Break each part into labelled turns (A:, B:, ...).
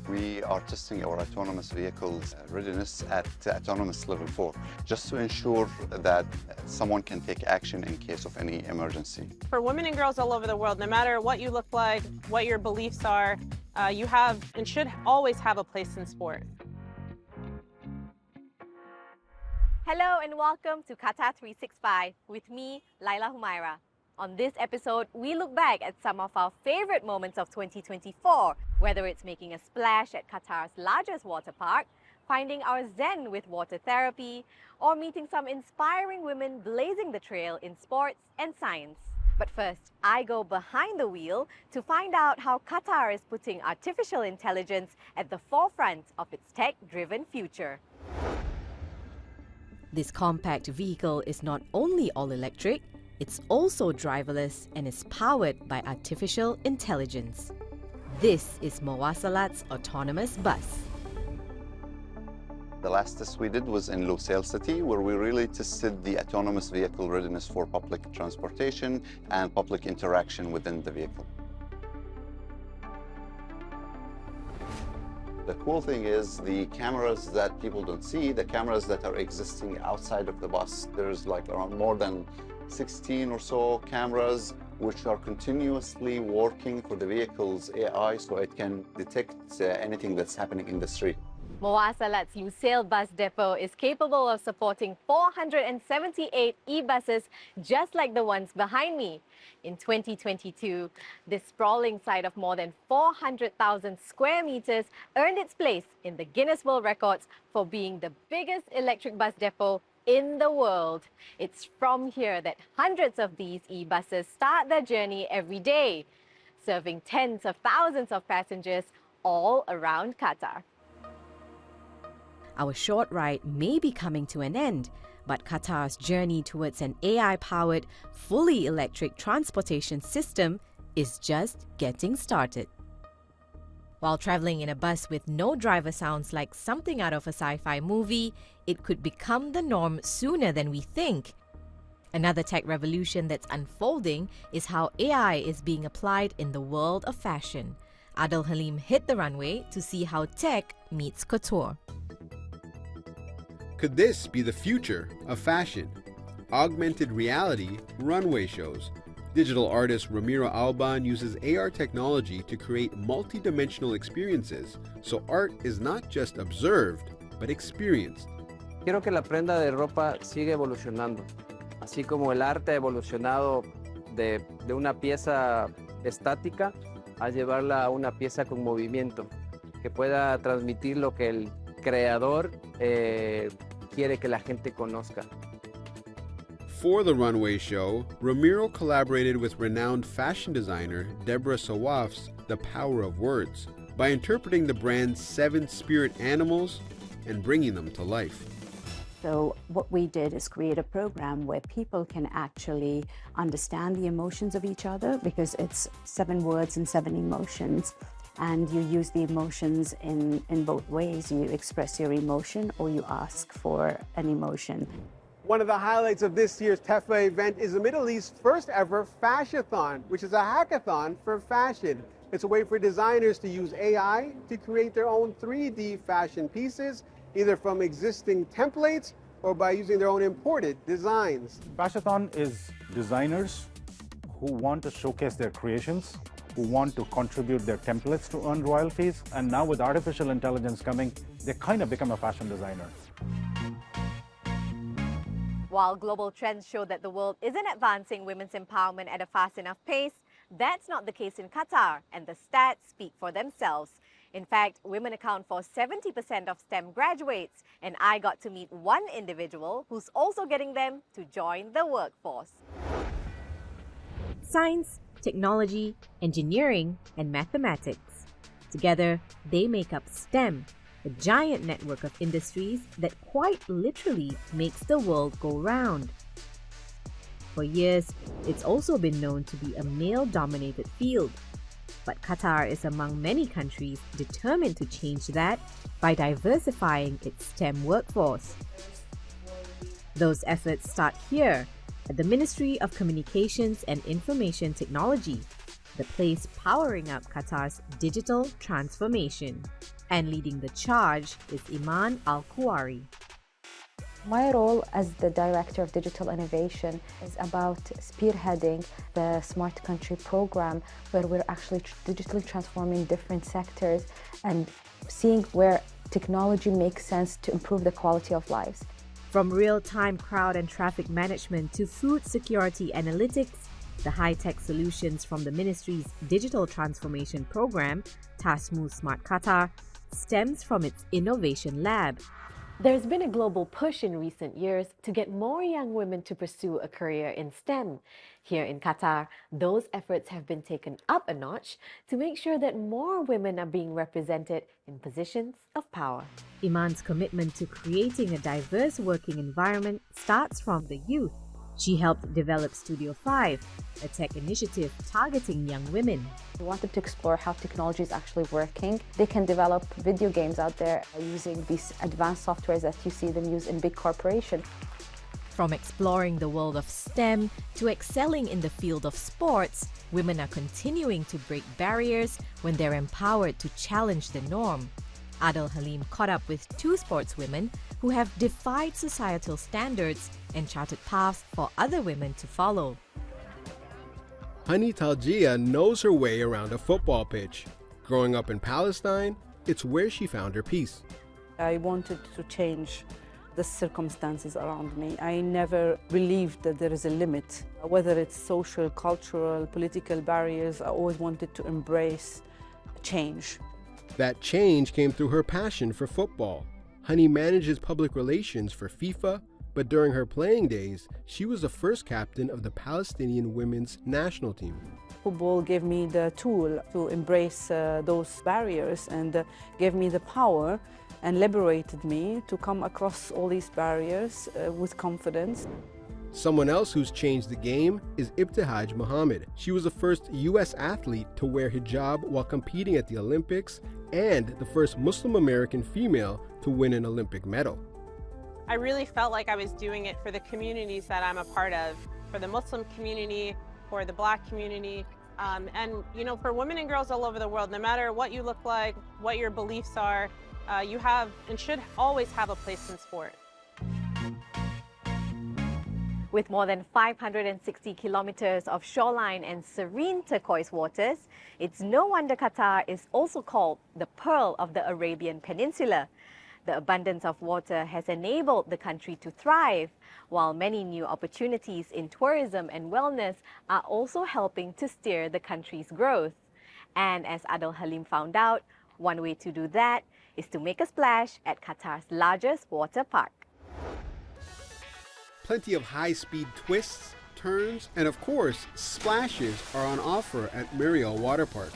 A: We are testing our autonomous vehicles readiness at autonomous level 4, just to ensure that someone can take action in case of any emergency.
B: For women and girls all over the world, no matter what you look like, what your beliefs are, you have and should always have a place in sport.
C: Hello and welcome to Qatar 365 with me, Laila Humaira. On this episode, we look back at some of our favorite moments of 2024, whether it's making a splash at Qatar's largest water park, finding our zen with water therapy, or meeting some inspiring women blazing the trail in sports and science. But first, I go behind the wheel to find out how Qatar is putting artificial intelligence at the forefront of its tech-driven future. This compact vehicle is not only all-electric, it's also driverless and is powered by artificial intelligence. This is Mawassalat's autonomous bus.
A: The last test we did was in Lusail City, where we really tested the autonomous vehicle readiness for public transportation and public interaction within the vehicle. The cool thing is the cameras that people don't see, the cameras that are existing outside of the bus. There's like around more than 16 or so cameras which are continuously working for the vehicle's AI so it can detect anything that's happening in the street.
C: Mawassalat's Lusail bus depot is capable of supporting 478 e-buses just like the ones behind me. In 2022, this sprawling site of more than 400,000 square meters earned its place in the Guinness World Records for being the biggest electric bus depot in the world. It's from here that hundreds of these e-buses start their journey every day, serving tens of thousands of passengers all around Qatar. Our short ride may be coming to an end, but Qatar's journey towards an AI-powered, fully electric transportation system is just getting started. While traveling in a bus with no driver sounds like something out of a sci-fi movie, it could become the norm sooner than we think. Another tech revolution that's unfolding is how AI is being applied in the world of fashion. Adel Halim hit the runway to see how tech meets couture.
D: Could this be the future of fashion? Augmented reality runway shows. Digital artist Ramiro Alban uses AR technology to create multi-dimensional experiences, so art is not just observed, but experienced.
E: Quiero que la prenda de ropa siga evolucionando, así como el arte ha evolucionado de una pieza estática a llevarla a una pieza con movimiento, que pueda transmitir lo que el creador quiere que la gente conozca.
D: For the runway show, Ramiro collaborated with renowned fashion designer Deborah Sawaf's The Power of Words by interpreting the brand's 7 spirit animals and bringing them to life.
F: So what we did is create a program where people can actually understand the emotions of each other, because it's 7 words and 7 emotions. And you use the emotions in both ways. You express your emotion or you ask for an emotion.
G: One of the highlights of this year's TEFA event is the Middle East's first ever Fashion-a-thon, which is a hackathon for fashion. It's a way for designers to use AI to create their own 3D fashion pieces, either from existing templates or by using their own imported designs.
H: Fashion-a-thon is designers who want to showcase their creations, who want to contribute their templates to earn royalties, and now with artificial intelligence coming, they kind of become a fashion designer.
C: While global trends show that the world isn't advancing women's empowerment at a fast enough pace, that's not the case in Qatar, and the stats speak for themselves. In fact, women account for 70% of STEM graduates, and I got to meet one individual who's also getting them to join the workforce. Science, technology, engineering, and mathematics. Together, they make up STEM, a giant network of industries that quite literally makes the world go round. For years, it's also been known to be a male-dominated field. But Qatar is among many countries determined to change that by diversifying its STEM workforce. Those efforts start here at the Ministry of Communications and Information Technology,
I: the place powering up Qatar's digital transformation. And leading the charge is Iman Al-Kuwari.
J: My role as the Director of Digital Innovation is about spearheading the Smart Country program, where we're actually digitally transforming different sectors and seeing where technology makes sense to improve the quality of lives.
I: From real-time crowd and traffic management to food security analytics, the high-tech solutions from the ministry's digital transformation program, Tasmu Smart Qatar, stems from its innovation lab.
C: There's been a global push in recent years to get more young women to pursue a career in STEM. Here in Qatar, those efforts have been taken up a notch to make sure that more women are being represented in positions of power.
I: Iman's commitment to creating a diverse working environment starts from the youth. She helped develop Studio 5, a tech initiative targeting young women.
J: We wanted to explore how technology is actually working. They can develop video games out there using these advanced softwares that you see them use in big corporations.
I: From exploring the world of STEM to excelling in the field of sports, women are continuing to break barriers when they're empowered to challenge the norm. Adel Halim caught up with two sportswomen who have defied societal standards and charted paths for other women to follow.
D: Hani Taljia knows her way around a football pitch. Growing up in Palestine, it's where she found her peace.
K: I wanted to change the circumstances around me. I never believed that there is a limit. Whether it's social, cultural, political barriers, I always wanted to embrace change.
D: That change came through her passion for football. Hani manages public relations for FIFA, but during her playing days, she was the first captain of the Palestinian women's national team.
K: Football gave me the tool to embrace those barriers and gave me the power and liberated me to come across all these barriers with confidence.
D: Someone else who's changed the game is Ibtihaj Muhammad. She was the first U.S. athlete to wear hijab while competing at the Olympics and the first Muslim American female to win an Olympic medal.
B: I really felt like I was doing it for the communities that I'm a part of, for the Muslim community, for the Black community, and you know, for women and girls all over the world. No matter what you look like, what your beliefs are, you have and should always have a place in sport.
C: With more than 560 kilometers of shoreline and serene turquoise waters, it's no wonder Qatar is also called the Pearl of the Arabian Peninsula. The abundance of water has enabled the country to thrive, while many new opportunities in tourism and wellness are also helping to steer the country's growth. And as Adel Halim found out, one way to do that is to make a splash at Qatar's largest water park.
D: Plenty of high-speed twists, turns, and of course, splashes are on offer at Mariel Water Park.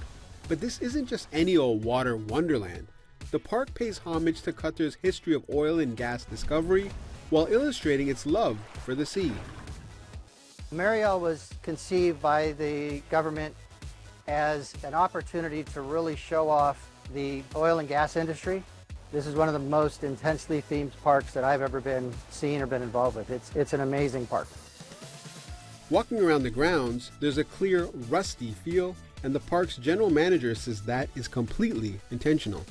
D: But this isn't just any old water wonderland. The park pays homage to Qatar's history of oil and gas discovery while illustrating its love for the sea.
L: Mariel was conceived by the government as an opportunity to really show off the oil and gas industry. This is one of the most intensely themed parks that I've ever seen or been involved with. It's an amazing park.
D: Walking around the grounds, there's a clear, rusty feel, and the park's general manager says that is completely intentional.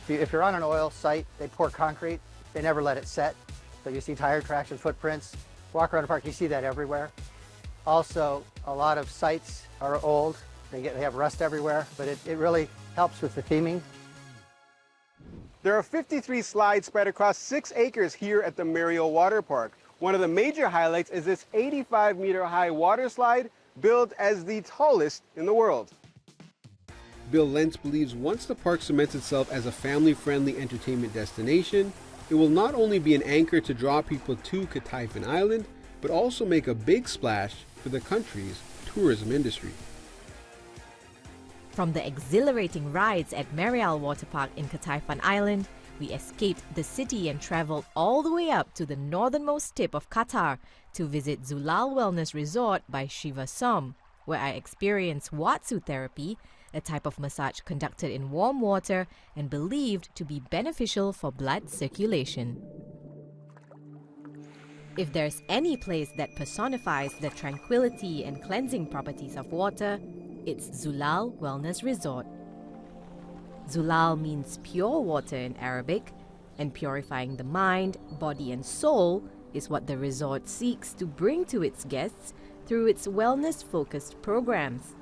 L: If you're on an oil site, they pour concrete. They never let it set. So you see tire tracks and footprints. Walk around the park, you see that everywhere. Also, a lot of sites are old. They have rust everywhere, but it really helps with the theming.
G: There are 53 slides spread across 6 acres here at the Mariel Water Park. One of the major highlights is this 85-meter-high water slide, billed as the tallest in the world.
D: Bill Lentz believes once the park cements itself as a family-friendly entertainment destination, it will not only be an anchor to draw people to Qatar Island, but also make a big splash for the country's tourism industry.
I: From the exhilarating rides at Mariel Water Park in Qatar Island, we escaped the city and traveled all the way up to the northernmost tip of Qatar to visit Zulal Wellness Resort by Shiva Som, where I experienced Watsu therapy, a type of massage conducted in warm water and believed to be beneficial for blood circulation. If there's any place that personifies the tranquility and cleansing properties of water, it's Zulal Wellness Resort. Zulal means pure water in Arabic, and purifying the mind, body and soul is what the resort seeks to bring to its guests through its wellness-focused programs.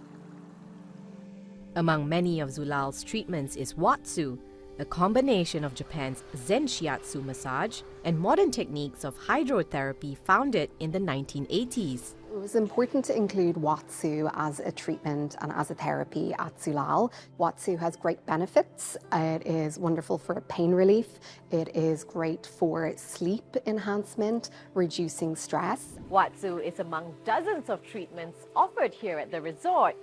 I: Among many of Zulal's treatments is Watsu, a combination of Japan's Zen Shiatsu massage and modern techniques of hydrotherapy founded in the 1980s.
M: It was important to include Watsu as a treatment and as a therapy at Zulal. Watsu has great benefits. It is wonderful for pain relief. It is great for sleep enhancement, reducing stress.
C: Watsu is among dozens of treatments offered here at the resort.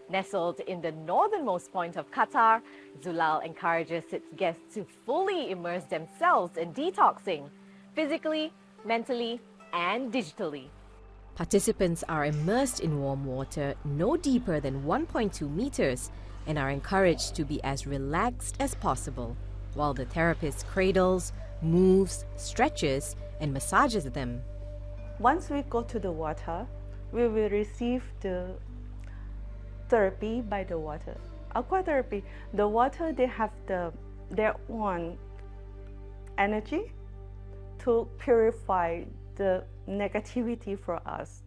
C: Nestled in the northernmost point of Qatar, Zulal encourages its guests to fully immerse themselves in detoxing, physically, mentally, and digitally.
I: Participants are immersed in warm water no deeper than 1.2 meters and are encouraged to be as relaxed as possible, while the therapist cradles, moves, stretches, and massages them.
N: Once we go to the water, we will receive the therapy by the water. Aquatherapy, the water, they have their own energy to purify the negativity for us.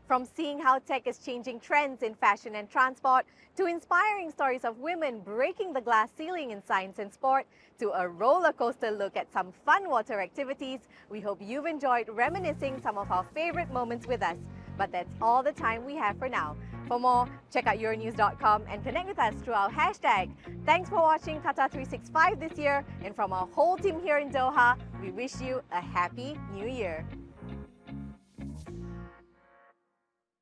C: From seeing how tech is changing trends in fashion and transport, to inspiring stories of women breaking the glass ceiling in science and sport, to a roller coaster look at some fun water activities, we hope you've enjoyed reminiscing some of our favorite moments with us. But that's all the time we have for now. For more, check out euronews.com and connect with us through our hashtag. Thanks for watching Qatar 365 this year, and from our whole team here in Doha, we wish you a happy new year.